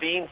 3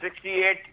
68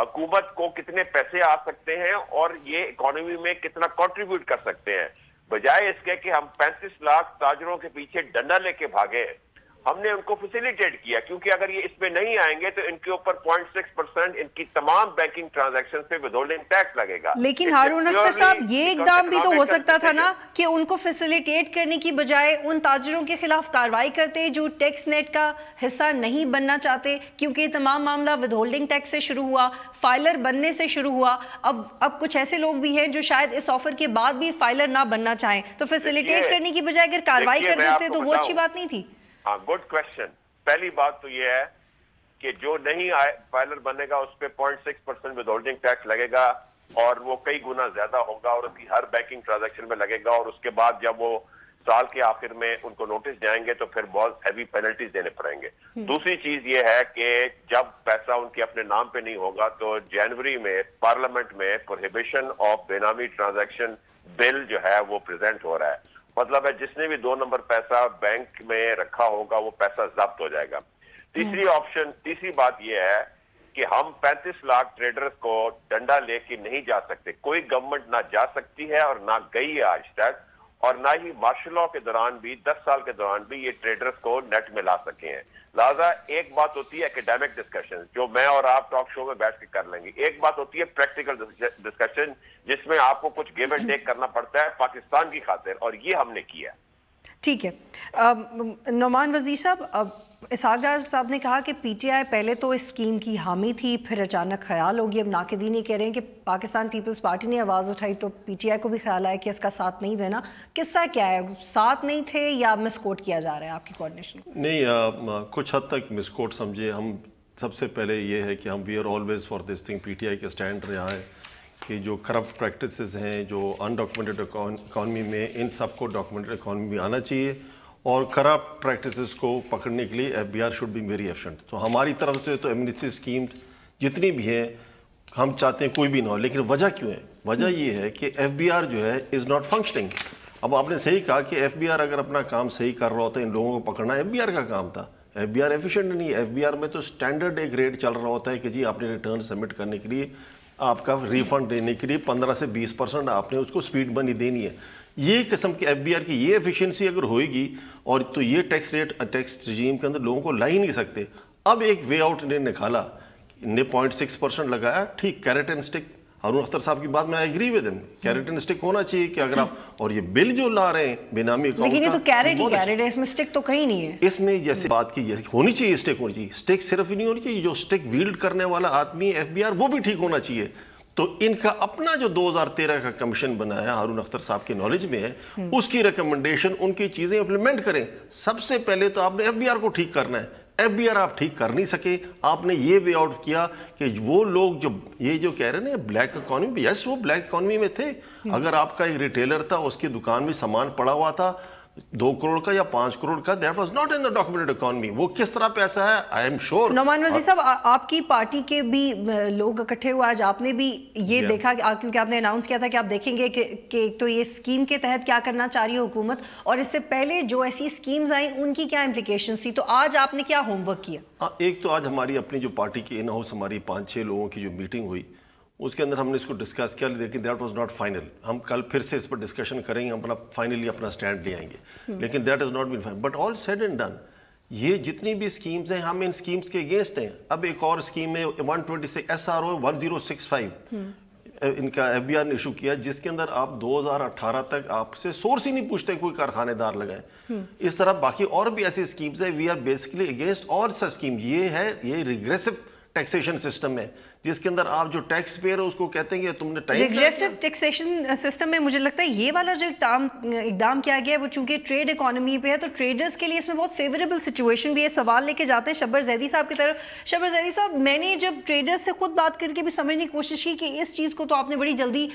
حکومت کو کتنے پیسے آ سکتے ہیں اور یہ اکانومی میں کتنا کنٹریبیوٹ کر سکتے ہیں، بجائے اس کے کہ ہم 35 لاکھ تاجروں کے پیچھے ڈنڈا لے کے بھاگے، ہم نے ان کو فیسیلیٹیٹ کیا، کیونکہ اگر یہ اس میں نہیں آئیں گے تو ان کے اوپر 0.6% ان کی تمام بینکنگ ٹرانزیکشن پہ ود ہولڈنگ ٹیکس لگے گا۔ لیکن ہارون اختر صاحب یہ اقدام بھی تو ہو سکتا تھا نا کہ ان کو فیسیلیٹیٹ کرنے کی بجائے ان تاجروں کے خلاف کارروائی کرتے جو ٹیکس نیٹ کا حصہ نہیں بننا چاہتے، کیونکہ یہ تمام معاملہ ود ہولڈنگ ٹیکس سے شروع ہوا، فائلر بننے سے شروع ہوا، اب کچھ ایسے لوگ بھی ہیں جو شاید اس آفر کے بعد بھی فائلر نہ بننا چاہیں، تو فیسیلیٹیٹ کرنے کی بجائے اگر کارروائی کر دیتے تو وہ اچھی بات نہیں تھی؟ ہاں، گڈ کوشچن۔ پہلی بات تو یہ ہے کہ جو نہیں آئے فائلر بنے گا اس پہ 0.6% ود ہولڈنگ ٹیکس لگے گا اور وہ کئی گنا زیادہ ہوگا اور اس کی ہر بینکنگ ٹرانزیکشن میں لگے گا، اور اس کے بعد جب وہ سال کے آخر میں ان کو نوٹس جائیں گے تو پھر بہت ہیوی پینلٹیز دینے پڑیں گے۔ دوسری چیز یہ ہے کہ جب پیسہ ان کے اپنے نام پہ نہیں ہوگا تو جنوری میں پارلیمنٹ میں پروہیبیشن آف بے نامی ٹرانزیکشن بل جو ہے وہ پریزنٹ ہو رہا ہے، مطلب ہے جس نے بھی 2 نمبر پیسہ بینک میں رکھا ہوگا وہ پیسہ ضبط ہو جائے گا۔ تیسری بات یہ ہے کہ ہم 35 لاکھ ٹریڈرز کو ڈنڈا لے کے نہیں جا سکتے، کوئی گورنمنٹ نہ جا سکتی ہے اور نہ گئی ہے آج تک، اور نہ ہی مارشل لاء کے دوران بھی 10 سال کے دوران بھی یہ ٹریڈرز کو نیٹ میں لا سکے ہیں۔ لہٰذا ایک بات ہوتی ہے ایکیڈیمک ڈسکشن جو میں اور آپ ٹاک شو میں بیٹھ کے کر لیں گے، ایک بات ہوتی ہے پریکٹیکل ڈسکشن جس میں آپ کو کچھ گیو اینڈ ٹیک کرنا پڑتا ہے پاکستان کی خاطر، اور یہ ہم نے کیا۔ ٹھیک ہے، نعمان وزیر صاحب، اسحاق ڈار صاحب نے کہا کہ پی ٹی آئی پہلے تو اس اسکیم کی حامی تھی، پھر اچانک خیال ہوگی، اب ناقدین یہ کہہ رہے ہیں کہ پاکستان پیپلز پارٹی نے آواز اٹھائی تو پی ٹی آئی کو بھی خیال آیا کہ اس کا ساتھ نہیں دینا، قصہ کیا ہے؟ ساتھ نہیں تھے یا مس کوٹ کیا جا رہا ہے آپ کی کوارڈینیشن کو؟ نہیں، کچھ حد تک مس کوٹ سمجھے ہم۔ سب سے پہلے یہ ہے کہ ہم we are always for this thing, P T I کا سٹینڈ رہا ہے کہ جو کرپٹ پریکٹسز ہیں جو انڈاکومنٹڈ اکانومی میں، ان سب کو ڈاکومنٹڈ اکانومی میں آنا چاہیے، اور کرپٹ پریکٹسز کو پکڑنے کے لیے F B R should be very efficient. تو ہماری طرف سے تو ایمنسٹی اسکیم جتنی بھی ہیں ہم چاہتے ہیں کوئی بھی نہ ہو، لیکن وجہ کیوں ہے؟ وجہ یہ ہے کہ ایف بی آر جو ہے از ناٹ فنکشننگ۔ اب آپ نے صحیح کہا کہ ایف بی آر اگر اپنا کام صحیح کر رہا ہوتا ہے، ان لوگوں کو پکڑنا ایف بی آر کا کام تھا، ایف بی آر ایفیشینٹ نہیں ہے۔ ایف بی آر میں تو سٹینڈرڈ ایک ریٹ چل رہا ہوتا ہے کہ جی آپ نے ریٹرن سبمٹ کرنے کے لیے، آپ کا ریفنڈ دینے کے لیے 15 سے 20% آپ نے اس کو سپیڈ منی دینی ہے۔ یہ قسم کے ایف بی آر کی یہ ایفیشنسی اگر ہوئے گی اور تو یہ ٹیکس ریٹ ٹیکس رجیم کے اندر لوگوں کو لا ہی نہیں سکتے۔ اب ایک وے آؤٹ انہیں نکالا، انہیں 0.6% لگایا، ٹھیک، carrot and stick. Haroon Akhtar صاحب کی بات میں ایگری ود ہم، کیرٹ اینڈ اسٹک ہونا چاہیے کہ اگر آپ، اور یہ بل جو لا رہے ہیں بے نامی اکاؤنٹ، لیکن یہ تو کیرٹ ہی کیرٹ ہے، اس میں اسٹک تو کہیں نہیں ہے۔ اس میں جیسے بات کی جیسے ہونی چاہیے، اسٹک ہونی چاہیے، اسٹک صرف ہی نہیں ہونی چاہیے، جو اسٹک ویلڈ کرنے والا آدمی ایف بی آر وہ بھی ٹھیک ہونا چاہیے۔ تو ان کا اپنا جو 2013 کا کمیشن بنایا ہارون اختر صاحب کے نالج میں ہے، اس کی ریکمنڈیشن ان کی چیزیں امپلیمنٹ کریں۔ سب سے پہلے تو آپ نے ایف بی آر کو ٹھیک کرنا ہے۔ ایف بی آر آپ ٹھیک کر نہیں سکے، آپ نے یہ وے آؤٹ کیا کہ وہ لوگ جو یہ جو کہہ رہے ہیں بلیک اکانومی، یس وہ بلیک اکانومی میں تھے۔ اگر آپ کا ایک ریٹیلر تھا، اس کی دکان میں سامان پڑا ہوا تھا 2 کروڑ کا یا 5 کروڑ کا، that was not in the documented economy, وہ کس طرح پیسہ ہے آئی ایم شیور۔ نعمان وزیر صاحب، آپ کی پارٹی کے بھی لوگ اکٹھے ہوئے، آج آپ نے بھی یہ دیکھا کیونکہ آپ نے اناؤنس کیا تھا کہ آپ دیکھیں گے کہ ایک تو یہ اسکیم کے تحت کیا کرنا چاہ رہی ہے حکومت، اور اس سے پہلے جو ایسی اسکیمز آئیں ان کی کیا امپلیکیشنز تھی، تو آج آپ نے کیا ہوم ورک کیا؟ ایک تو آج ہماری اپنی جو پارٹی کی ان ہاؤس ہماری 5-6 لوگوں کی جو میٹنگ ہوئی، اس کے اندر ہم نے اس کو ڈسکس کیا، لیکن دیٹ واز ناٹ فائنل۔ ہم کل پھر سے اس پر ڈسکشن کریں گے، ہم اپنا فائنلی اپنا سٹینڈ لے آئیں گے، لیکن that is not been final. But all said and done, یہ جتنی بھی اسکیمز ہیں ہم ان اسکیمز کے اگینسٹ ہیں۔ اب ایک اور اسکیم ہے 126 SRO 1065 ان کا ایف بی آر نے ایشو کیا، جس کے اندر آپ 2018 تک آپ سے سورس ہی نہیں پوچھتے کوئی کارخانے دار لگائیں۔ اس طرح باقی اور بھی ایسی اسکیمز ہیں، we are basically against all such scheme. یہ ہے یہ ریگریسو ٹیکسیشن سسٹم ہے، جس کے اندر آپ جو ٹیکس پیئر ہے اس کو کہتے ہیں کہ تم نے ٹائم ریگریسو ٹیکسیشن سسٹم میں مجھے لگتا ہے یہ والا جو اقدام کیا گیا ہے وہ چونکہ ٹریڈ اکانومی پہ ہے تو ٹریڈرز کے لیے اس میں بہت فیوریبل سچویشن بھی ہے۔ سوال لے کے جاتے ہیں شبر زیدی صاحب کی طرف۔ شبر زیدی صاحب، میں نے جب ٹریڈرز سے خود بات کر کے بھی سمجھنے کی کوشش کی کہ اس چیز کو تو آپ نے بڑی جلدی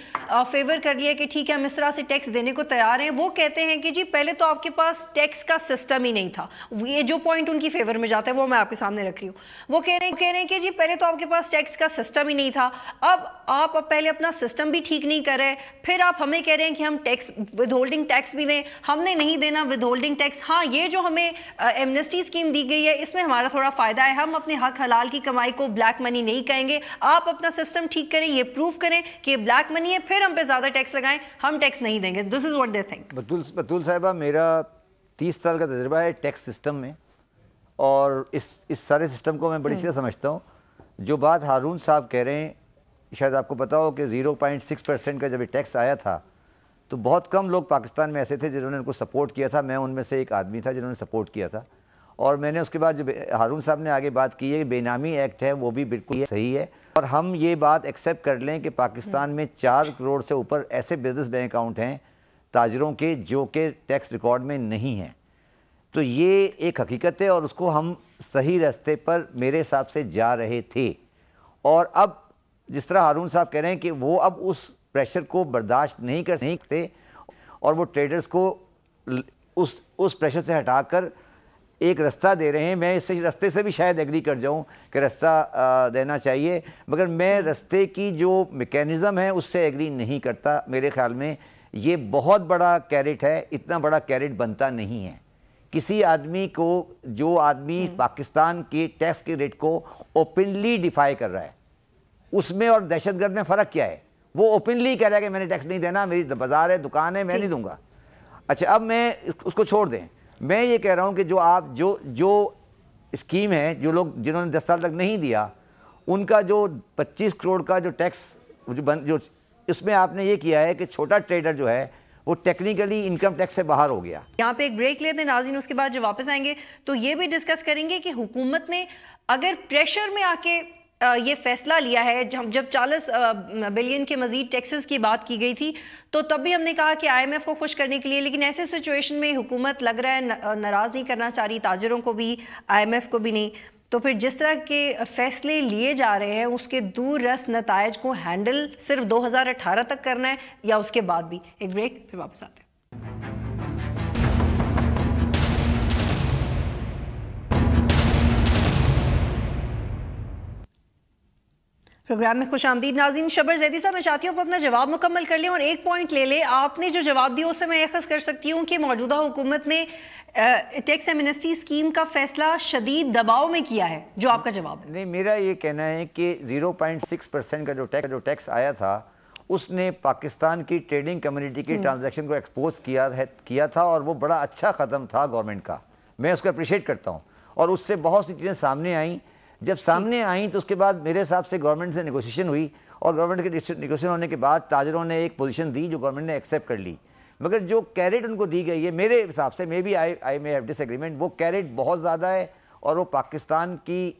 فیور کر لیا کہ ٹھیک ہے ہم اس طرح سے ٹیکس دینے کو تیار ہیں، وہ کہتے ہیں کہ جی پہلے تو آپ کے پاس ٹیکس کا سسٹم ہی نہیں تھا۔ یہ جو پوائنٹ ان کی فیور میں جاتا ہے وہ میں آپ کے سامنے رکھ رہی ہوں۔ وہ کہہ رہے ہیں کہ جی پہلے تو آپ کے پاس ٹیکس کا سسٹم ہی نہیں تھا. اب آپ پہلے اپنا سسٹم بھی ٹھیک نہیں کر رہے, پھر آپ ہمیں کہہ رہے ہیں کہ ہم ٹیکس ود ہولڈنگ ٹیکس بھی دیں. ہم نے نہیں دینا ود ہولڈنگ ٹیکس. ہاں, یہ جو ہمیں ایمنسٹی اسکیم دی گئی ہے اس میں ہمارا تھوڑا فائدہ ہے, ہم اپنے حق حلال کی کمائی کو بلیک منی نہیں کہیں گے. آپ اپنا سسٹم ٹھیک کریں, یہ پروف کریں کہ یہ بلیک منی ہے, پھر ہم پہ زیادہ ٹیکس لگائیں, ہم ٹیکس نہیں دیں گے. دس از واٹ دے تھنک. بطول صاحبہ, میرا 30 سال کا تجربہ ہے ٹیکس سسٹم میں, اور اس سارے سسٹم کو میں بڑی سیدھا سمجھتا ہوں. جو بات ہارون صاحب کہہ رہے ہیں, شاید آپ کو پتا ہو کہ 0.6% کا جب یہ ٹیکس آیا تھا تو بہت کم لوگ پاکستان میں ایسے تھے جنہوں نے ان کو سپورٹ کیا تھا. میں ان میں سے ایک آدمی تھا جنہوں نے سپورٹ کیا تھا. اور میں نے اس کے بعد جو ہارون صاحب نے آگے بات کی ہے کہ بے نامی ایکٹ ہے, وہ بھی بالکل صحیح ہے. اور ہم یہ بات ایکسیپٹ کر لیں کہ پاکستان میں 4 کروڑ سے اوپر ایسے بزنس بینک اکاؤنٹ ہیں تاجروں کے جو کہ ٹیکس ریکارڈ میں نہیں ہیں. تو یہ ایک حقیقت ہے, اور اس کو ہم صحیح راستے پر میرے حساب سے جا رہے تھے. اور اب جس طرح ہارون صاحب کہہ رہے ہیں کہ وہ اب اس پریشر کو برداشت نہیں کر سکتے, اور وہ ٹریڈرز کو اس پریشر سے ہٹا کر ایک رستہ دے رہے ہیں. میں اس رستے سے بھی شاید ایگری کر جاؤں کہ رستہ دینا چاہیے, مگر میں رستے کی جو میکینزم ہے اس سے ایگری نہیں کرتا. میرے خیال میں یہ بہت بڑا کیرٹ ہے, اتنا بڑا کیرٹ بنتا نہیں ہے. کسی آدمی کو, جو آدمی پاکستان کی ٹیکس کے ریٹ کو اوپنلی ڈیفائی کر رہا ہے, اس میں اور دہشت گرد میں فرق کیا ہے؟ وہ اوپنلی کہہ رہا ہے کہ میں نے ٹیکس نہیں دینا, میری بازار ہے, دکان ہے, میں نہیں دوں گا. اچھا, اب میں اس کو چھوڑ دیں. میں یہ کہہ رہا ہوں کہ جو اسکیم ہے, جو لوگ جنہوں نے 10 سال تک نہیں دیا, ان کا جو 25 کروڑ کا جو ٹیکس جو اس میں آپ نے یہ کیا ہے کہ چھوٹا ٹریڈر جو ہے وہ ٹیکنیکلی انکم ٹیکس سے باہر ہو گیا. یہاں پہ ایک بریک لیتے ہیں ناظرین, اس کے بعد جو واپس آئیں گے تو یہ بھی ڈسکس کریں گے کہ حکومت نے اگر پریشر میں آ کے یہ فیصلہ لیا ہے, جب 40 بلین کے مزید ٹیکسز کی بات کی گئی تھی تو تب بھی ہم نے کہا کہ آئی ایم ایف کو خوش کرنے کے لیے, لیکن ایسے سچویشن میں حکومت لگ رہا ہے ناراض نہیں کرنا چاہ رہی, تاجروں کو بھی, آئی ایم ایف کو بھی نہیں. تو پھر جس طرح کے فیصلے لیے جا رہے ہیں اس کے دور رس نتائج کو ہینڈل صرف 2018 تک کرنا ہے یا اس کے بعد بھی. ایک بریک, پھر واپس آتے ہیں. پروگرام میں خوش آمدید ناظرین. شبر زیدی صاحب, میں چاہتی ہوں آپ اپنا جواب مکمل کر لیں اور ایک پوائنٹ لے لیں. آپ نے جو جواب دیا اس سے میں اخذ کر سکتی ہوں کہ موجودہ حکومت نے ٹیکس ایمنسٹی اسکیم کا فیصلہ شدید دباؤ میں کیا ہے, جو آپ کا جواب ہے. نہیں, میرا یہ کہنا ہے کہ 0.6% کا جو ٹیکس آیا تھا اس نے پاکستان کی ٹریڈنگ کمیونٹی کی ٹرانزیکشن کو ایکسپوز کیا تھا, اور وہ بڑا اچھا قدم تھا گورنمنٹ کا. میں اس کو اپریشیٹ کرتا ہوں, اور اس سے بہت سی چیزیں سامنے آئیں. جب سامنے آئیں تو اس کے بعد میرے حساب سے گورنمنٹ سے نیگوشیشن ہوئی, اور گورنمنٹ کے نیگوشیشن ہونے کے بعد تاجروں نے ایک پوزیشن دی جو گورنمنٹ نے ایکسیپٹ کر لی. مگر جو کیرٹ ان کو دی گئی ہے, میرے حساب سے maybe I may have ڈس ایگریمنٹ, وہ کیرٹ بہت زیادہ ہے, اور وہ پاکستان کی,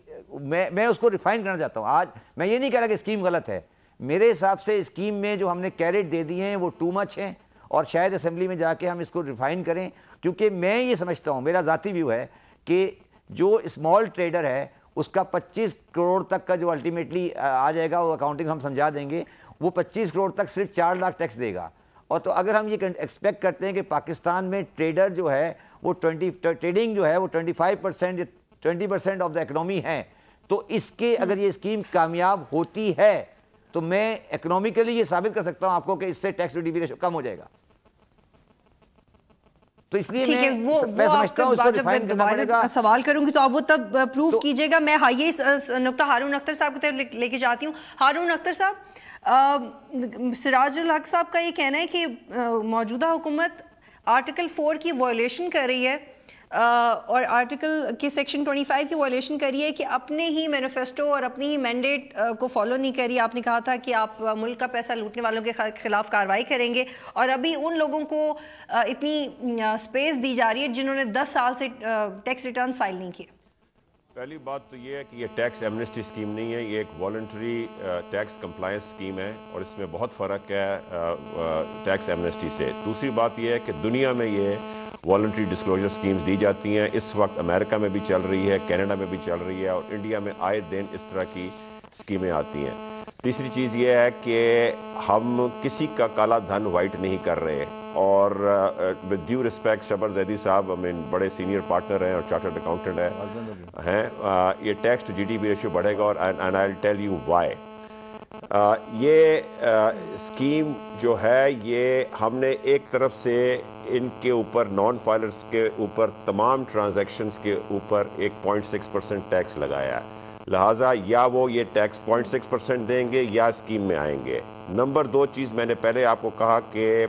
میں اس کو ریفائن کرنا چاہتا ہوں. آج میں یہ نہیں کہہ رہا کہ اسکیم غلط ہے, میرے حساب سے اسکیم میں جو ہم نے کیرٹ دے دی ہیں وہ ٹو مچ ہیں, اور شاید اسمبلی میں جا کے ہم اس کو ریفائن کریں. کیونکہ میں یہ سمجھتا ہوں, میرا ذاتی ویو ہے کہ جو اسمال ٹریڈر ہے اس کا 25 کروڑ تک کا جو الٹیمیٹلی آ جائے گا, وہ اکاؤنٹنگ ہم سمجھا دیں گے, وہ 25 کروڑ تک صرف 4 لاکھ ٹیکس دے گا. اور تو اگر ہم یہ ایکسپیکٹ کرتے ہیں کہ پاکستان میں ٹریڈر جو ہے وہ ٹریڈنگ جو ہے وہ 20% آف دا اکنامی ہے, تو اس کے اگر یہ اسکیم کامیاب ہوتی ہے تو میں اکنامیکلی یہ ثابت کر سکتا ہوں آپ کو کہ اس سے tax to D P ratio کم ہو جائے گا. تو اس لیے میں سمجھتا ہوں اس کو ریفائن کرنا پڑے گا. سوال کروں گی تو آپ وہ تب پروف کیجئے گا. میں یہ نقطہ ہارون اختر صاحب کی طرف لے کے جاتی ہوں. ہارون اختر صاحب, سراج الحق صاحب کا یہ کہنا ہے کہ موجودہ حکومت آرٹیکل 4 کی وائلیشن کر رہی ہے, اور آرٹیکل کی سیکشن 25 کی وائلیشن کر رہی ہے کہ اپنے ہی مینیفیسٹو اور اپنی ہی مینڈیٹ کو فالو نہیں کر رہی. آپ نے کہا تھا کہ آپ ملک کا پیسہ لوٹنے والوں کے خلاف کارروائی کریں گے, اور ابھی ان لوگوں کو اتنی سپیس دی جا رہی ہے جنہوں نے 10 سال سے ٹیکس ریٹرنز فائل نہیں کیے. پہلی بات تو یہ ہے کہ یہ ٹیکس ایمنسٹی اسکیم نہیں ہے, یہ ایک والنٹری ٹیکس کمپلائنس اسکیم ہے, اور اس میں بہت فرق ہے ٹیکس ایمنسٹی سے. دوسری بات یہ ہے کہ دنیا میں یہ والنٹری ڈسکلوجر اسکیمز دی جاتی ہیں. اس وقت امریکہ میں بھی چل رہی ہے, کینیڈا میں بھی چل رہی ہے, اور انڈیا میں آئے دن اس طرح کی اسکیمیں آتی ہیں. تیسری چیز یہ ہے کہ ہم کسی کا کالا دھن وائٹ نہیں کر رہے, اور ود ڈیو رسپیکٹ شبر زیدی صاحب بڑے سینئر پارٹنر ہیں اور چارٹرڈ اکاؤنٹنٹ ہیں. یہ tax to G D P ratio بڑھے گا, اور and I will tell you why. یہ اسکیم جو ہے یہ ہم نے ایک طرف سے ان کے اوپر نان فائلرز کے اوپر تمام ٹرانزیکشنز کے اوپر ایک 0.6% ٹیکس لگایا ہے، لہٰذا یا وہ یہ ٹیکس 0.6% دیں گے یا اسکیم میں آئیں گے۔ نمبر 2 چیز میں نے پہلے آپ کو کہا کہ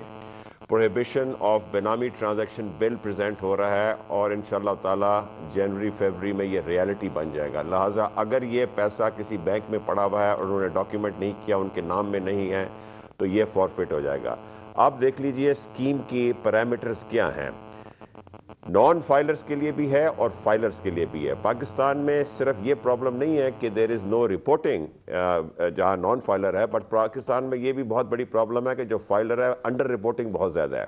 prohibition of benami transaction bill present ہو رہا ہے اور انشاءاللہ تعالیٰ جنوری فیبری میں یہ ریالٹی بن جائے گا، لہٰذا اگر یہ پیسہ کسی بینک میں پڑا ہوا ہے اور انہوں نے ڈاکیومنٹ نہیں کیا، ان کے نام میں نہیں ہے، تو یہ فورفٹ ہو جائے گا۔ آپ دیکھ لیجئے اسکیم کی پیرامیٹرز کیا ہیں، نان فائلرز کے لیے بھی ہے اور فائلرز کے لیے بھی ہے۔ پاکستان میں صرف یہ پرابلم نہیں ہے کہ دیر از نو رپورٹنگ جہاں نان فائلر ہے، بٹ پاکستان میں یہ بھی بہت بڑی پرابلم ہے کہ جو فائلر ہے انڈر رپورٹنگ بہت زیادہ ہے۔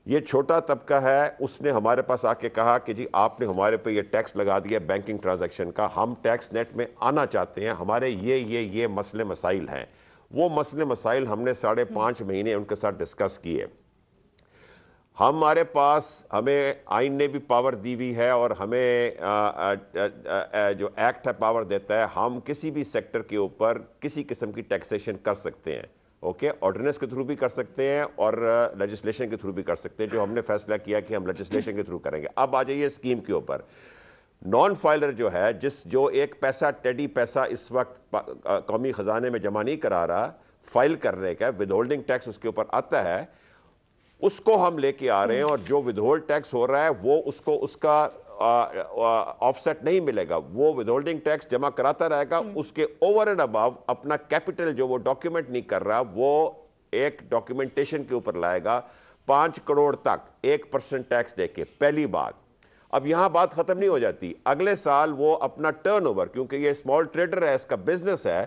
یہ چھوٹا طبقہ ہے، اس نے ہمارے پاس آ کے کہا کہ جی آپ نے ہمارے پہ یہ ٹیکس لگا دیا بینکنگ ٹرانزیکشن کا، ہم ٹیکس نیٹ میں آنا چاہتے ہیں، ہمارے یہ مسئلے مسائل ہیں۔ وہ مسئلے مسائل ہم نے 5.5 مہینے ان کے ساتھ ڈسکس کیے۔ ہمارے پاس ہمیں آئین نے بھی پاور دی ہوئی ہے اور ہمیں جو ایکٹ ہے پاور دیتا ہے، ہم کسی بھی سیکٹر کے اوپر کسی قسم کی ٹیکسیشن کر سکتے ہیں، اوکے، آرڈیننس کے تھرو بھی کر سکتے ہیں اور لیجسلیشن کے تھرو بھی کر سکتے ہیں، جو ہم نے فیصلہ کیا کہ ہم لیجسلیشن کے تھرو کریں گے۔ اب آ جائیے اسکیم کے اوپر۔ نان فائلر جو ہے، جو ایک پیسہ ٹیڈی پیسہ اس وقت قومی خزانے میں جمع نہیں کرا رہا، فائل کرنے کا ود ہولڈنگ ٹیکس اس کے اوپر آتا ہے، اس کو ہم لے کے آ رہے ہیں، اور جو ود ہولڈ ٹیکس ہو رہا ہے وہ اس کا آف سیٹ نہیں ملے گا، وہ ود ہولڈنگ ٹیکس جمع کراتا رہے گا، اس کے اوور اینڈ ابو اپنا کیپٹل جو وہ ڈاکیومنٹ نہیں کر رہا وہ ایک ڈاکیومنٹیشن کے اوپر لائے گا 5 کروڑ تک 1% ٹیکس دے کے۔ پہلی بات، اب یہاں بات ختم نہیں ہو جاتی، اگلے سال وہ اپنا ٹرن اوور، کیونکہ یہ اسمال ٹریڈر ہے، اس کا بزنس ہے،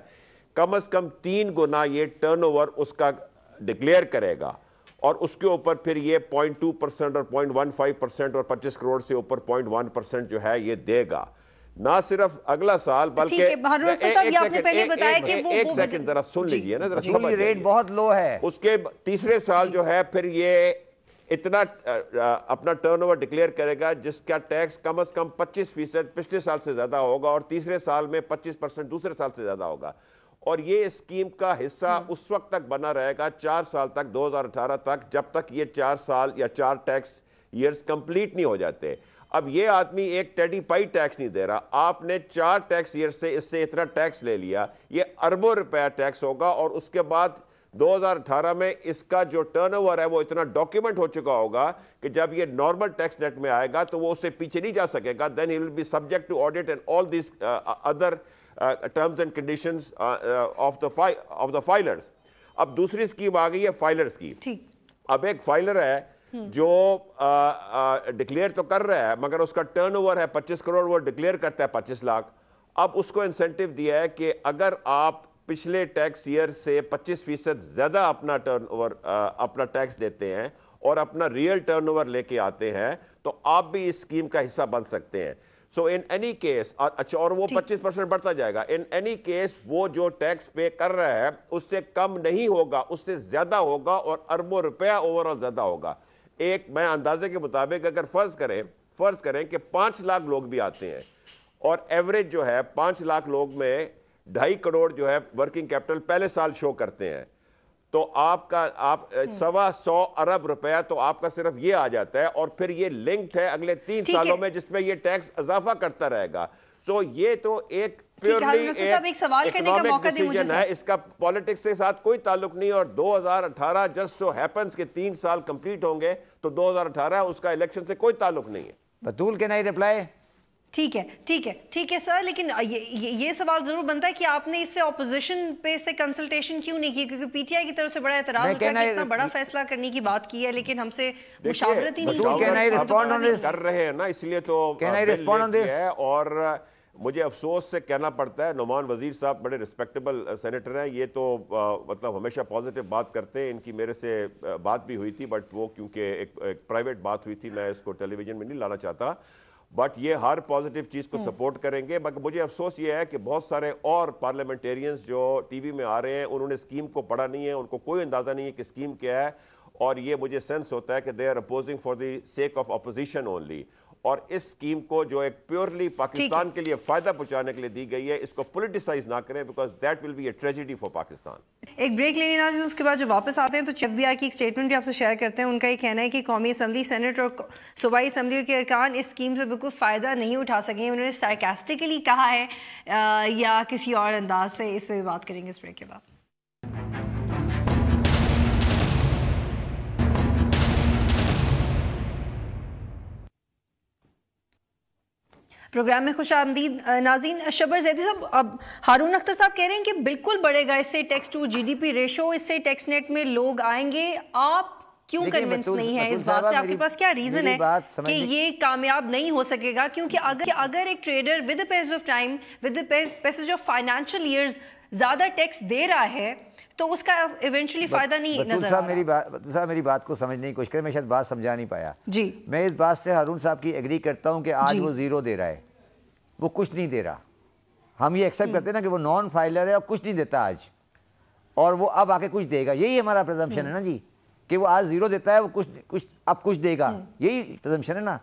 کم از کم 3 گنا یہ ٹرن اوور اس کا ڈکلیئر کرے گا، اور اس کے اوپر پھر یہ 0.2% اور 0.15% اور 25 کروڑ سے اوپر 0.1% جو ہے یہ دے گا۔ نہ صرف اگلا سال بلکہ ایک سیکنڈ ذرا سن لیجئے نا، ریٹ بہت لو ہے، اس کے تیسرے سال جو ہے پھر یہ اتنا اپنا ٹرن اوور ڈکلیئر کرے گا جس کا ٹیکس کم از کم 25% پچھلے سال سے زیادہ ہوگا، اور تیسرے سال میں 25% دوسرے سال سے زیادہ ہوگا، اور یہ اسکیم کا حصہ اس وقت تک بنا رہے گا 4 سال تک، 2018 تک، جب تک یہ 4 سال یا 4 ٹیکس ایئرز کمپلیٹ نہیں ہو جاتے۔ اب یہ آدمی ایک ٹیڈی پائی ٹیکس نہیں دے رہا، آپ نے 4 ٹیکس ایئر سے اس سے اتنا ٹیکس لے لیا، یہ اربوں روپے ٹیکس ہوگا، اور اس کے بعد 2018 میں اس کا جو ٹرن اوور ہے وہ اتنا ڈاکیومنٹ ہو چکا ہوگا کہ جب یہ نارمل ٹیکس نیٹ میں آئے گا تو وہ اس سے پیچھے نہیں جا سکے گا، then he will be subject to audit and all these other terms and conditions of the filers۔ اب دوسری اسکیم آ گئی ہے فائلرز کی۔ اب ایک فائلر ہے جو ڈکلیئر تو کر رہا ہے مگر اس کا ٹرن اوور ہے 25 کروڑ، وہ ڈکلیئر کرتا ہے 25 لاکھ۔ اب اس کو انسینٹیو دیا ہے کہ اگر آپ پچھلے ٹیکس ایئر سے 25% زیادہ اپنا ٹرن اوور اپنا ٹیکس دیتے ہیں اور اپنا ریئل ٹرن اوور لے کے آتے ہیں تو آپ بھی اس اسکیم کا حصہ بن سکتے ہیں۔ سو ان اینی کیس، اچھا، اور وہ 25% بڑھتا جائے گا، ان اینی کیس وہ جو ٹیکس پے کر رہا ہے اس سے کم نہیں ہوگا، اس سے زیادہ ہوگا، اور اربوں روپیہ اوورآل زیادہ ہوگا۔ ایک میں اندازے کے مطابق اگر فرض کریں کہ 5 لاکھ لوگ بھی آتے ہیں، اور ایوریج جو ہے 5 لاکھ لوگ میں 2.5 کروڑ جو ہے ورکنگ کیپٹل پہلے سال شو کرتے ہیں، تو آپ 125 ارب روپیہ تو آپ کا صرف یہ آ جاتا ہے، اور پھر یہ لنکڈ ہے اگلے 3 سالوں میں جس میں یہ ٹیکس اضافہ کرتا رہے گا۔ سو یہ تو ایک پیورلی اکنامک ڈیسیجن ہے، اس کا پالیٹکس کے ساتھ کوئی تعلق نہیں، اور 2018 جسٹ سو ہیپنس کے 3 سال کمپلیٹ ہوں گے تو 2018 اس کا الیکشن سے کوئی تعلق نہیں ہے۔ بطول کے نہیں رپلائی؟ ٹھیک ہے سر، لیکن یہ سوال ضرور بنتا ہے کہ آپ نے اس سے اپوزیشن پہ سے کنسلٹیشن کیوں نہیں کی، کیونکہ پی ٹی آئی کی طرف سے بڑا اعتراض ہوتا ہے کہ اتنا بڑا فیصلہ کرنے کی بات کی ہے لیکن ہم سے مشاورت ہی نہیں کر رہے ہیں نا، اس لیے تو ہے۔ اور مجھے افسوس سے کہنا پڑتا ہے، نعمان وزیر صاحب بڑے ریسپیکٹیبل سینیٹر ہیں، یہ تو مطلب ہمیشہ پازیٹیو بات کرتے ہیں، ان کی میرے سے بات بھی ہوئی تھی، بٹ وہ کیونکہ ایک پرائیویٹ بات ہوئی تھی، میں اس کو ٹیلی ویژن میں نہیں لانا چاہتا، بٹ یہ ہر پازیٹیو چیز کو سپورٹ کریں گے۔ مگر مجھے افسوس یہ ہے کہ بہت سارے اور پارلیمنٹیرینز جو ٹی وی میں آ رہے ہیں انہوں نے اسکیم کو پڑھا نہیں ہے، ان کو کوئی اندازہ نہیں ہے کہ اسکیم کیا ہے، اور یہ مجھے سینس ہوتا ہے کہ they are opposing for the sake of opposition only, اور اس اسکیم کو جو ایک پیورلی پاکستان کے لیے فائدہ پہنچانے کے لیے دی گئی ہے اس کو پولیٹیسائز نہ کریں because that will be a tragedy for Pakistan. ایک بریک لیں گے ناظرین, اس کے بعد جو واپس آتے ہیں تو ایف بی آئی کی ایک اسٹیٹمنٹ بھی آپ سے شیئر کرتے ہیں. ان کا یہ کہنا ہے کہ قومی اسمبلی, سینٹ اور صوبائی اسمبلیوں کے ارکان اس اسکیم سے بالکل فائدہ نہیں اٹھا سکیں. انہوں نے سارکاسٹکلی کہا ہے یا کسی اور انداز سے, اس پہ بھی بات کریں گے اس بریک کے بعد. پروگرام میں خوش آمدید ناظرین. شبر زیدی صاحب, اب ہارون اختر صاحب کہہ رہے ہیں کہ بالکل بڑھے گا اس سے tax to G D P ratio, اس سے ٹیکس نیٹ میں لوگ آئیں گے. آپ کیوں کنونس نہیں ہیں اس بات سے؟ آپ کے پاس کیا ریزن ہے کہ یہ کامیاب نہیں ہو سکے گا؟ کیونکہ اگر ایک trader with the pace of time, with the passage of financial years زیادہ ٹیکس دے رہا ہے تو اس کا ایونچولی فائدہ نہیں نظر آ رہا. بطول صاحب میری بات کو سمجھنے کی کوشش کریں, میں شاید بات سمجھا نہیں پایا. جی, میں اس بات سے ہارون صاحب کی ایگری کرتا ہوں کہ آج وہ زیرو دے رہا ہے, وہ کچھ نہیں دے رہا. ہم یہ ایکسیپٹ کرتے ہیں نا کہ وہ نان فائلر ہے اور کچھ نہیں دیتا آج, اور وہ اب آ کے کچھ دے گا. یہی ہمارا پرزمپشن ہے نا جی, کہ وہ آج زیرو دیتا ہے, وہ کچھ اب کچھ دے گا. یہی پرزمپشن ہے نا.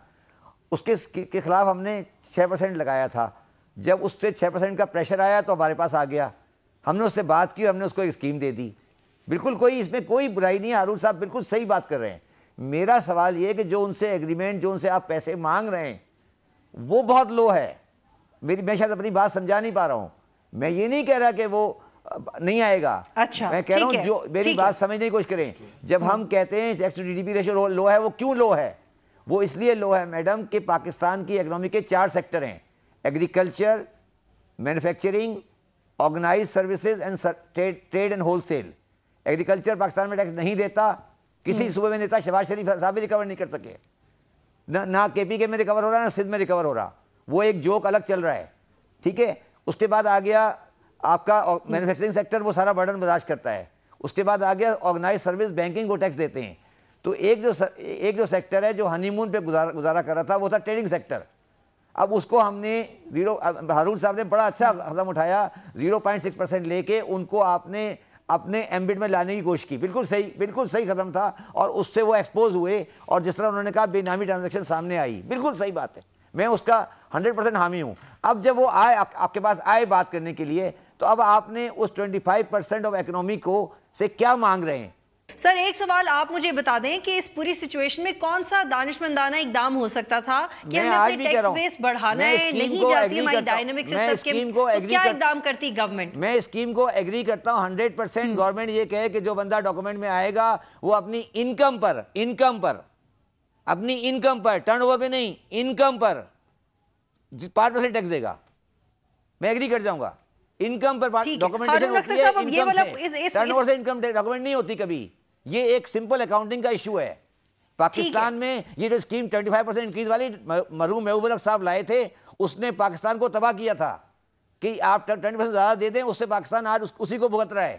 اس کے خلاف ہم نے 6% لگایا تھا. جب اس سے 6% کا پریشر آیا تو ہمارے پاس آ گیا, ہم نے اس سے بات کی, ہم نے اس کو ایک اسکیم دے دی. بالکل کوئی اس میں کوئی برائی نہیں ہے. ہارون صاحب بالکل صحیح بات کر رہے ہیں. میرا سوال یہ ہے کہ جو ان سے ایگریمنٹ, جو ان سے آپ پیسے مانگ رہے ہیں وہ بہت لو ہے. میں شاید اپنی بات سمجھا نہیں پا رہا ہوں. میں یہ نہیں کہہ رہا کہ وہ نہیں آئے گا. اچھا, میں کہہ رہا ہوں جو میری بات سمجھنے کی کوشش کریں. جب ہم کہتے ہیں tax to G D P ratio low ہے, وہ کیوں لو ہے؟ وہ اس لیے لو ہے میڈم کہ پاکستان کی اکنامی کے 4 سیکٹر ہیں: agriculture, manufacturing, organise services and trade and wholesale. Agriculture Pakistan میں ٹیکس نہیں دیتا, کسی صوبے میں دیتا. شہباز شریف صاحب بھی ریکور نہیں کر سکے, نہ کے پی کے میں ریکور ہو رہا ہے, نہ سندھ میں ریکور ہو رہا. وہ ایک جوک الگ چل رہا ہے, ٹھیک ہے. اس کے بعد آ گیا آپ کا مینوفیکچرنگ سیکٹر, وہ سارا برڈن برداشت کرتا ہے. اس کے بعد آ گیا آرگنائز سروس, بینکنگ کو ٹیکس دیتے ہیں. تو ایک جو سیکٹر ہے جو ہنی مون پہ گزارا کر رہا تھا وہ تھا ٹریڈنگ سیکٹر. اب اس کو ہم نے ہارون صاحب نے بڑا اچھا قدم اٹھایا, 0.6% لے کے ان کو آپ نے اپنے ایمبٹ میں لانے کی کوشش کی. بالکل صحیح قدم تھا, اور اس سے وہ ایکسپوز ہوئے. اور جس طرح انہوں نے کہا بے نامی ٹرانزیکشن سامنے آئی, بالکل صحیح بات ہے, میں اس کا 100% حامی ہوں. اب جب وہ آئے آپ کے پاس آئے بات کرنے کے لیے, تو اب آپ نے اس 25% آف اکنامی کو سے کیا مانگ رہے ہیں؟ سر ایک سوال آپ مجھے بتا دیں کہ اس پوری سچویشن میں کون سا دانشمندانہ اقدام ہو سکتا تھا کہ ہمیں اپنے ٹیکس بیس بڑھانا ہے, نہیں جاتی ہماری ڈائنامک سسٹم کے, تو کیا اقدام کرتی گورنمنٹ؟ میں اسکیم کو ایگری کرتا ہوں 100%. گورنمنٹ یہ کہے کہ جو بندہ ڈاکومنٹ میں آئے گا وہ اپنی انکم پر اپنی انکم پر, ٹرن اوور پہ نہیں, انکم پر 5% ٹیکس دے گا. میں ایگری کر جاؤں گا. انکم پر ڈاکومنٹیشن ہوتی ہے, انکم سے, ٹرن اوور سے انکم ڈاکومنٹ نہیں ہوتی کبھی. یہ ایک سمپل اکاؤنٹنگ کا ایشو ہے. پاکستان میں یہ جو اسکیم 25% انکریز والی مرحوم محبوب الحق صاحب لائے تھے, اس نے پاکستان کو تباہ کیا تھا کہ آپ 20% زیادہ دے دیں, اس سے پاکستان آج اسی کو بھگت رہا ہے.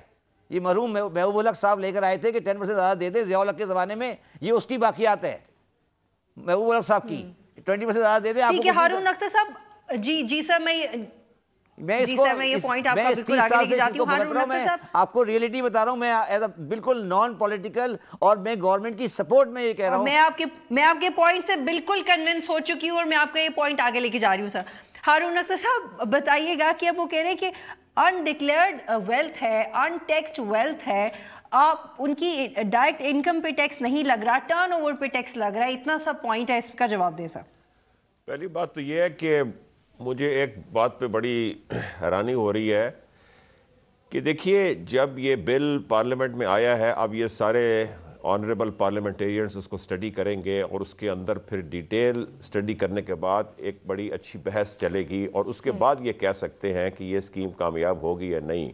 یہ مرحوم محبوب الحق صاحب لے کر آئے تھے کہ 10% زیادہ دے دیں, ضیاء الحق کے زمانے میں. یہ اس کی باقیات ہے محبوب الحق صاحب کی, 20% زیادہ دے دیں. ٹھیک ہے ہارون اختر صاحب, جی سر, میں یہ پوائنٹ آپ کا بالکل آگے لے کے جاتی ہوں. ہارون اختر صاحب, آپ کو ریئلٹی بتا رہا ہوں, میں بالکل نان پولیٹیکل, اور میں گورنمنٹ کی سپورٹ میں یہ کہہ رہا ہوں. میں آپ کے پوائنٹ سے بالکل کنونس ہو چکی ہوں, اور میں آپ کا یہ پوائنٹ آگے لے کے جا رہی ہوں. سر ہارون اختر صاحب بتائیے گا کہ اب وہ کہہ رہے ہیں کہ انڈکلیئرڈ ویلتھ ہے, ان ٹیکسڈ ویلتھ ہے, آپ ان کی ڈائریکٹ انکم پہ ٹیکس نہیں لگ رہا, ٹرن اوور پہ ٹیکس لگ رہا ہے. اتنا سا پوائنٹ ہے, اس کا جواب دیں سر. پہلی بات تو یہ ہے کہ مجھے ایک بات پہ بڑی حیرانی ہو رہی ہے کہ دیکھیے, جب یہ بل پارلیمنٹ میں آیا ہے, اب یہ سارے آنریبل پارلیمنٹیرینز اس کو سٹڈی کریں گے, اور اس کے اندر پھر ڈیٹیل سٹڈی کرنے کے بعد ایک بڑی اچھی بحث چلے گی, اور اس کے بعد یہ کہہ سکتے ہیں کہ یہ اسکیم کامیاب ہوگی یا نہیں.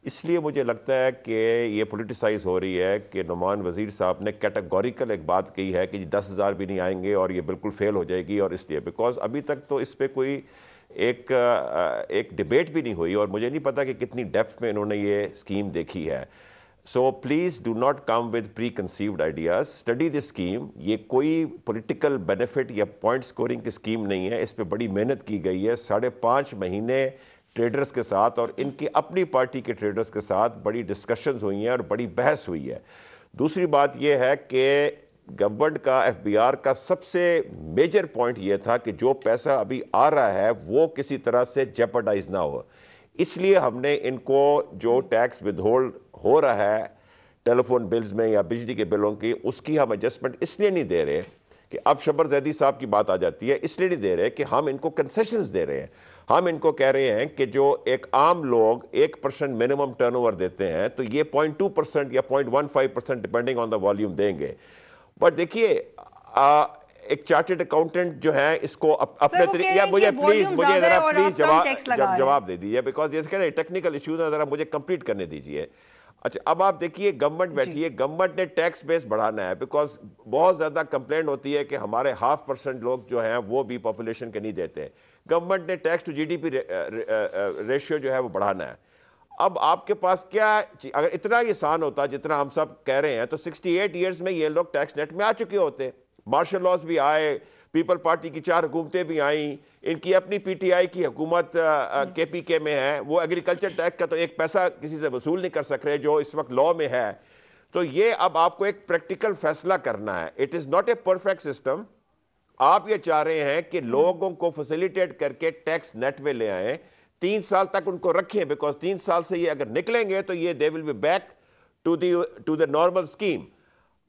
اس لیے مجھے لگتا ہے کہ یہ پولیٹیسائز ہو رہی ہے کہ نعمان وزیر صاحب نے کیٹیگوریکل ایک بات کہی ہے کہ 10,000 بھی نہیں آئیں گے اور یہ بالکل فیل ہو جائے گی. اور اس لیے بیکاز ابھی تک تو اس پہ کوئی ایک ڈیبیٹ بھی نہیں ہوئی, اور مجھے نہیں پتا کہ کتنی ڈیپتھ میں انہوں نے یہ اسکیم دیکھی ہے. So please do not come with preconceived ideas, study this scheme. یہ کوئی پولیٹیکل بینیفٹ یا پوائنٹ سکورنگ کی اسکیم نہیں ہے, اس پہ بڑی محنت کی گئی ہے. 5.5 مہینے ٹریڈرز کے ساتھ اور ان کی اپنی پارٹی کے ٹریڈرز کے ساتھ بڑی ڈسکشنز ہوئی ہیں اور بڑی بحث ہوئی ہے. دوسری بات یہ ہے کہ گورنمنٹ کا FBR کا سب سے میجر پوائنٹ یہ تھا کہ جو پیسہ ابھی آ رہا ہے وہ کسی طرح سے جیپرڈائز نہ ہو. اس لیے ہم نے ان کو جو ٹیکس ود ہولڈ ہو رہا ہے ٹیلی فون بلز میں یا بجلی کے بلوں کی, اس کی ہم ایڈجسٹمنٹ اس لیے نہیں دے رہے کہ اب شبر زیدی صاحب کی بات آ جاتی ہے, اس لیے نہیں دے رہے کہ ہم ان کو کنسیشنز دے رہے ہیں. ہم ان کو کہہ رہے ہیں کہ جو ایک عام لوگ 1% منیمم ٹرن اوور دیتے ہیں تو یہ 0.2% یا 0.15% ڈیپینڈنگ آن دا والیوم دیں گے. بٹ دیکھیے ایک چارٹرڈ اکاؤنٹنٹ جو ہے اس کو اپنے طریقے, یا مجھے پلیز جواب دے دیجیے, بیکاز یہ ٹیکنیکل ایشوز ہیں, ذرا مجھے کمپلیٹ کرنے دیجیے. اچھا, اب آپ دیکھیے گورنمنٹ بیٹھی ہے, گورنمنٹ نے ٹیکس بیس بڑھانا ہے, بیکاز بہت زیادہ کمپلینٹ ہوتی ہے کہ ہمارے 0.5% لوگ جو ہیں وہ بھی پاپولیشن کے نہیں دیتے. گورنمنٹ نے ٹیکس ٹو GDP ریشیو جو ہے وہ بڑھانا ہے. اب آپ کے پاس کیا, اگر اتنا ہی آسان ہوتا جتنا ہم سب کہہ رہے ہیں تو 68 ایئرز میں یہ لوگ ٹیکس نیٹ میں آ چکے ہوتے. مارشل لاز بھی آئے, پیپل پارٹی کی 4 حکومتیں بھی آئیں, ان کی اپنی PTI کی حکومت KPK میں ہے, وہ ایگریکلچر ٹیکس کا تو ایک پیسہ کسی سے وصول نہیں کر سک رہے جو اس وقت لا میں ہے. تو یہ اب آپ کو ایک پریکٹیکل فیصلہ کرنا ہے. It is not a perfect system. آپ یہ چاہ رہے ہیں کہ لوگوں کو فیسیلیٹیٹ کر کے ٹیکس نیٹ میں لے آئیں, 3 سال تک ان کو رکھیں, بیکاز 3 سال سے یہ اگر نکلیں گے تو یہ they will be back to the normal scheme.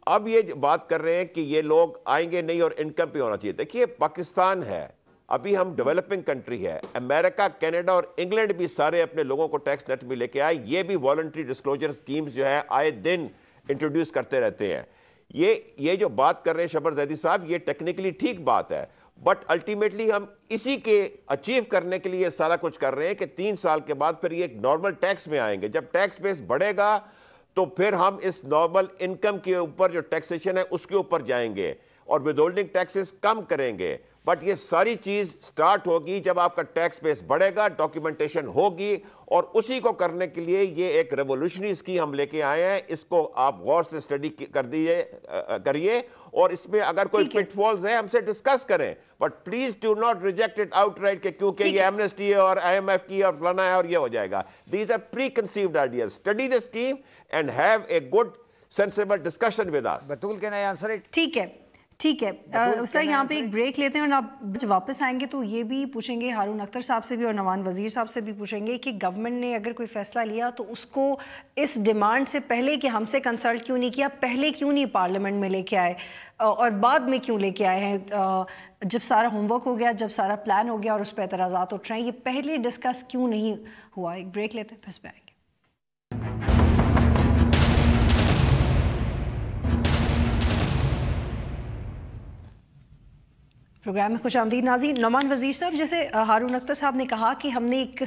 اب یہ بات کر رہے ہیں کہ یہ لوگ آئیں گے نہیں اور انکم پہ ہونا چاہیے. دیکھیے پاکستان ہے, ابھی ہم ڈیولپنگ کنٹری ہے, امریکہ, کینیڈا اور انگلینڈ بھی سارے اپنے لوگوں کو ٹیکس نیٹ میں لے کے آئے. یہ بھی والنٹری ڈسکلوجر اسکیمز جو ہے آئے دن انٹروڈیوس کرتے رہتے ہیں. یہ جو بات کر رہے ہیں شبر زیدی صاحب, یہ ٹیکنیکلی ٹھیک بات ہے, بٹ الٹیمیٹلی ہم اسی کے اچیو کرنے کے لیے سارا کچھ کر رہے ہیں کہ 3 سال کے بعد پھر یہ ایک نارمل ٹیکس میں آئیں گے. جب ٹیکس بیس بڑھے گا تو پھر ہم اس نارمل انکم کے اوپر جو ٹیکسیشن ہے اس کے اوپر جائیں گے اور ود ہولڈنگ ٹیکسز کم کریں گے. بٹ یہ ساری چیز سٹارٹ ہوگی جب آپ کا ٹیکس بیس بڑھے گا, ڈاکیومنٹیشن ہوگی, اور اسی کو کرنے کے لیے یہ ایک ریولوشنری اسکیم ہم لے کے آئے ہیں. اس کو آپ غور سے اسٹڈی کریے, اور اس میں اگر کوئی پٹ فالز ہیں ہم سے ڈسکس کریں, but please do not reject it out right کہ کیونکہ یہ ایمنسٹی ہے اور IMF کی اور فلانا ہے اور یہ ہو جائے گا. These are preconceived ideas. Study the scheme and have a good sensible discussion with us. Batool can I answer it? ٹھیک ہے, ٹھیک ہے سر, یہاں پہ ایک بریک لیتے ہیں اور آپ واپس آئیں گے تو یہ بھی پوچھیں گے ہارون اختر صاحب سے بھی اور نعمان وزیر صاحب سے بھی پوچھیں گے کہ گورنمنٹ نے اگر کوئی فیصلہ لیا تو اس کو اس ڈیمانڈ سے پہلے کہ ہم سے کنسلٹ کیوں نہیں کیا, پہلے کیوں نہیں پارلیمنٹ میں لے کے آئے اور بعد میں کیوں لے کے آئے ہیں, جب سارا ہوم ورک ہو گیا, جب سارا پلان ہو گیا اور اس پہ اعتراضات اٹھ رہے ہیں, یہ پہلے ڈسکس کیوں نہیں ہوا. ایک بریک لیتے ہیں پھر اس پہ آئیں گے. پروگرام میں خوش آمدید ناظرین. نعمان وزیر صاحب, جیسے ہارون اختر صاحب نے کہا کہ ہم نے ایک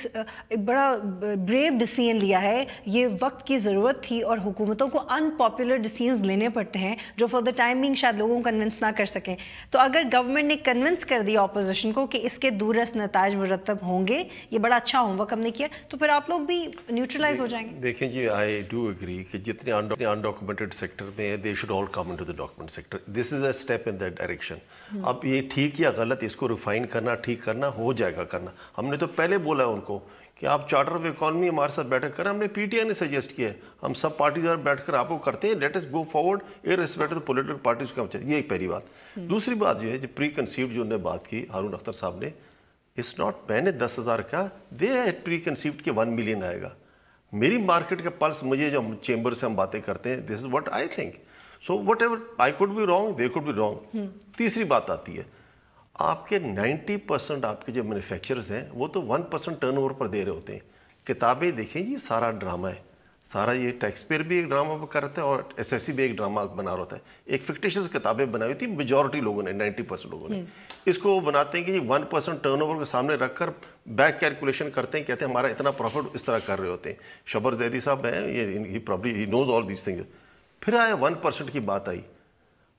بڑا بریو ڈیسیژن لیا ہے, یہ وقت کی ضرورت تھی اور حکومتوں کو ان پاپولر ڈیسیژنز لینے پڑتے ہیں جو فار دا ٹائمنگ شاید لوگوں کو کنونس نہ کر سکیں. تو اگر گورنمنٹ نے کنونس کر دیا اپوزیشن کو کہ اس کے دوررس نتائج مرتب ہوں گے, یہ بڑا اچھا ہوم ورک ہم نے کیا, تو پھر آپ لوگ بھی نیوٹرلائز ہو جائیں گے. دیکھیں جی, آئی ڈو ایگری کہ جتنے انڈاکومنٹڈ سیکٹر میں they should all come into the document sector. This is a step in that direction. اب یہ ٹھیک یا غلط, اس کو ریفائن کرنا, ٹھیک کرنا, ہو جائے گا کرنا. ہم نے تو پہلے بولا ہے ان کو کہ آپ چارٹر آف اکانومی ہمارے ساتھ بیٹھ کریں. ہم نے PTI نے سجیسٹ کیا ہے, ہم سب پارٹیز بیٹھ کر آپ کو کرتے ہیں. Let us go forward irrespective of political parties کا. یہ ایک پہلی بات. دوسری بات جو ہے, جو پری کنسیوڈ جو انہوں نے بات کی ہارون اختر صاحب نے, اٹس ناٹ, میں نے 10,000 کا, دے ہیڈ پری کنسیوڈ کہ 1 ملین آئے گا. میری مارکیٹ کا پلس, مجھے جو چیمبر سے ہم باتیں کرتے ہیں, this is what I think. So whatever I could be wrong, they could be wrong. تیسری بات آتی ہے, آپ کے 90% آپ کے جو مینوفیکچرز ہیں وہ تو 1% ٹرن اوور پر دے رہے ہوتے ہیں. کتابیں دیکھیں جی, سارا ڈرامہ ہے, سارا یہ ٹیکس پیئر بھی ایک ڈرامہ کر رہتا ہے اور SSC بھی ایک ڈرامہ بنا رہا ہوتا ہے. ایک فکٹیشیس کتابیں بنائی ہوئی تھی میجورٹی لوگوں نے, 90% لوگوں نے. اس کو وہ بناتے ہیں کہ 1% ٹرن اوور کے سامنے رکھ کر بیک کیلکولیشن کرتے ہیں, کہتے ہیں ہمارا اتنا پروفٹ, اس طرح کر رہے ہوتے ہیں. شبر زیدی صاحب ہیں, یہ probably he knows all these things. پھر آیا 1% کی بات آئی.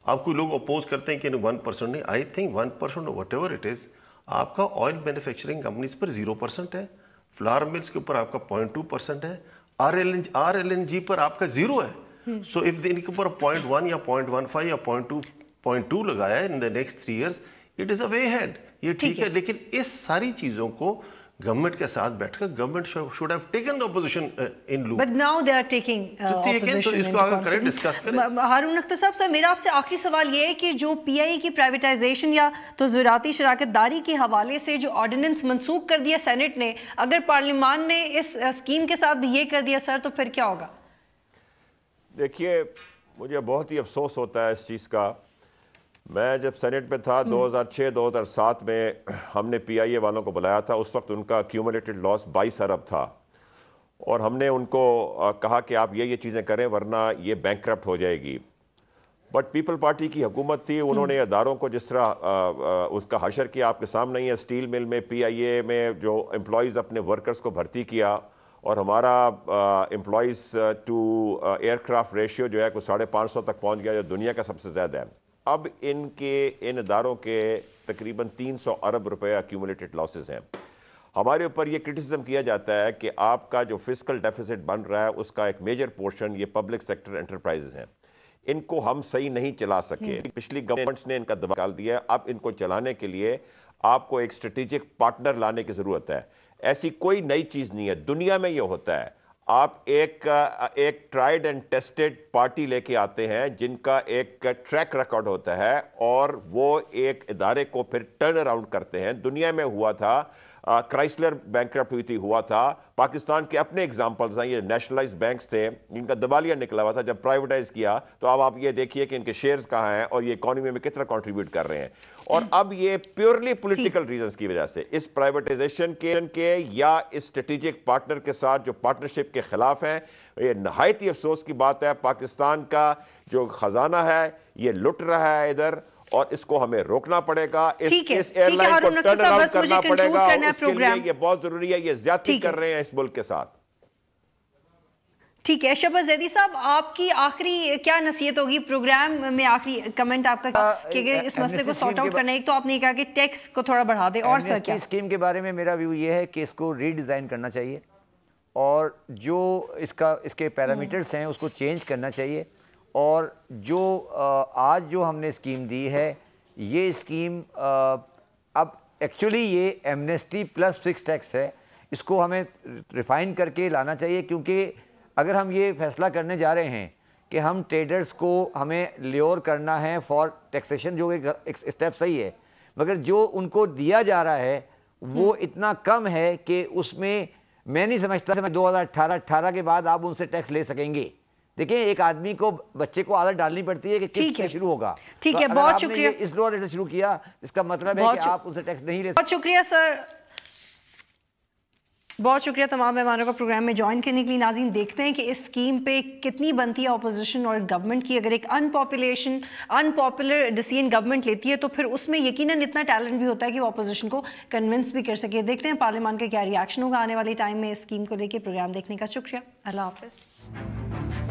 آپ کوئی لوگ اپوز کرتے ہیں کہ 1% نہیں. I think 1% what ever it is, آپ کا آئل مینوفیکچرنگ کمپنیز پر 0% ہے, فلاور ملز کے اوپر آپ کا 0.2% ہے, RLNG پر آپ کا 0 ہے. سو اف ان کے اوپر 0.1 یا 0.15 یا 0.2 لگایا ہے in the next 3 years, it is a way ahead. یہ ٹھیک ہے, لیکن اس ساری چیزوں کو گورنمنٹ کے ساتھ بیٹھ کر government should have taken the opposition in loop. But now they are taking opposition اس کو آگے کریں, ڈسکس کریں. ہارون اختر صاحب سر میرا آپ سے آخری سوال یہ ہے کہ جو پی آئی کی پرائیویٹائزیشن یا تو زراعتی شراکت داری کے حوالے سے جو آرڈیننس منسوخ کر دیا سینٹ نے, اگر پارلیمان نے اس اسکیم کے ساتھ بھی یہ کر دیا سر تو پھر کیا ہوگا؟ دیکھیے مجھے بہت ہی افسوس ہوتا ہے اس چیز کا. میں جب سینٹ میں تھا 2006-2007 میں ہم نے پی آئی اے والوں کو بلایا تھا. اس وقت ان کا کیومولیٹڈ لاس 22 ارب تھا اور ہم نے ان کو کہا کہ آپ یہ چیزیں کریں ورنہ یہ بینکرپٹ ہو جائے گی. بٹ پیپل پارٹی کی حکومت تھی, انہوں نے اداروں کو جس طرح اس کا حشر کیا آپ کے سامنے ہی ہے. اسٹیل مل میں پی آئی اے میں جو امپلائیز اپنے ورکرز کو بھرتی کیا اور ہمارا employees to aircraft ratio جو ہے کوئی 550 تک پہنچ گیا, جو دنیا کا سب سے زیادہ ہے. اب ان اداروں کے تقریباً 300 ارب روپے ایکیومولیٹڈ لاسز ہیں. ہمارے اوپر یہ کرٹیسزم کیا جاتا ہے کہ آپ کا جو فسکل ڈیفیسٹ بن رہا ہے اس کا ایک میجر پورشن یہ پبلک سیکٹر انٹرپرائزز ہیں. ان کو ہم صحیح نہیں چلا سکے. پچھلی گورنمنٹس نے ان کا دباؤ ڈال دیا ہے. اب ان کو چلانے کے لیے آپ کو ایک اسٹریٹجک پارٹنر لانے کی ضرورت ہے. ایسی کوئی نئی چیز نہیں ہے, دنیا میں یہ ہوتا ہے. آپ ایک ٹرائیڈ اینڈ ٹیسٹڈ پارٹی لے کے آتے ہیں جن کا ایک ٹریک ریکارڈ ہوتا ہے اور وہ ایک ادارے کو پھر ٹرن اراؤنڈ کرتے ہیں. دنیا میں ہوا تھا, کرائسلر بینکرپٹ ہوئی تھی, ہوا تھا. پاکستان کے اپنے اگزامپلز ہیں, یہ نیشنلائز بینکس تھے جن کا دیوالیہ نکلا ہوا تھا. جب پرائیویٹائز کیا تو اب آپ یہ دیکھیے کہ ان کے شیئرز کہاں ہیں اور یہ اکانومی میں کتنا کنٹریبیوٹ کر رہے ہیں. اور اب یہ پیورلی پولیٹیکل ریزنز کی وجہ سے اس پرائیویٹائزیشن کے یا اس اسٹریٹجک پارٹنر کے ساتھ جو پارٹنرشپ کے خلاف ہیں. یہ نہایت ہی افسوس کی بات ہے. پاکستان کا جو خزانہ ہے یہ لٹ رہا ہے ادھر اور اس کو ہمیں روکنا پڑے گا. اس ایئر لائن کو ٹرن اراؤنڈ کرنا پڑے گا اور اس کے لیے یہ بہت ضروری ہے. یہ زیادتی کر رہے ہیں اس ملک کے ساتھ. ٹھیک ہے. شہباز زیدی صاحب آپ کی آخری کیا نصیحت ہوگی پروگرام میں, آخری کمنٹ آپ کا کہ اس مسئلے کو سارٹ آؤٹ کرنا. ایک تو آپ نے کہا کہ ٹیکس کو تھوڑا بڑھا دے, اور سر کیا اسکیم کے بارے میں میرا ویو یہ ہے کہ اس کو ری ڈیزائن کرنا چاہیے اور جو اس کے پیرامیٹرز ہیں اس کو چینج کرنا چاہیے. اور جو آج جو ہم نے اسکیم دی ہے یہ اسکیم اب ایکچولی یہ ایمنیسٹی پلس فکس ٹیکس ہے. اس کو ہمیں ریفائن کر کے لانا چاہیے کیونکہ اگر ہم یہ فیصلہ کرنے جا رہے ہیں کہ ہم ٹریڈرز کو ہمیں لیور کرنا ہے فار ٹیکسیشن, جو ایک اسٹیپ صحیح ہے, مگر جو ان کو دیا جا رہا ہے وہ اتنا کم ہے کہ اس میں میں نہیں سمجھتا 2018 کے بعد آپ ان سے ٹیکس لے سکیں گے. دیکھیں ایک آدمی کو, بچے کو عادت ڈالنی پڑتی ہے کہ کس سے شروع ہوگا. ٹھیک ہے, بہت شکریہ. اس لوور ریٹ سے شروع کیا اس کا مطلب ہے کہ آپ ان سے ٹیکس نہیں لے سکتے. بہت شکریہ سر, بہت شکریہ تمام مہمانوں کا پروگرام میں جوائن کرنے کے لیے. ناظرین دیکھتے ہیں کہ اس اسکیم پہ کتنی بنتی ہے اپوزیشن اور گورنمنٹ کی. اگر ایک انپاپولر ڈیسیژن گورنمنٹ لیتی ہے تو پھر اس میں یقیناً اتنا ٹیلنٹ بھی ہوتا ہے کہ وہ اپوزیشن کو کنونس بھی کر سکے. دیکھتے ہیں پارلیمان کا کیا ریاکشن ہوگا آنے والے ٹائم میں اس اسکیم کو لے کے. پروگرام دیکھنے کا شکریہ. اللہ حافظ.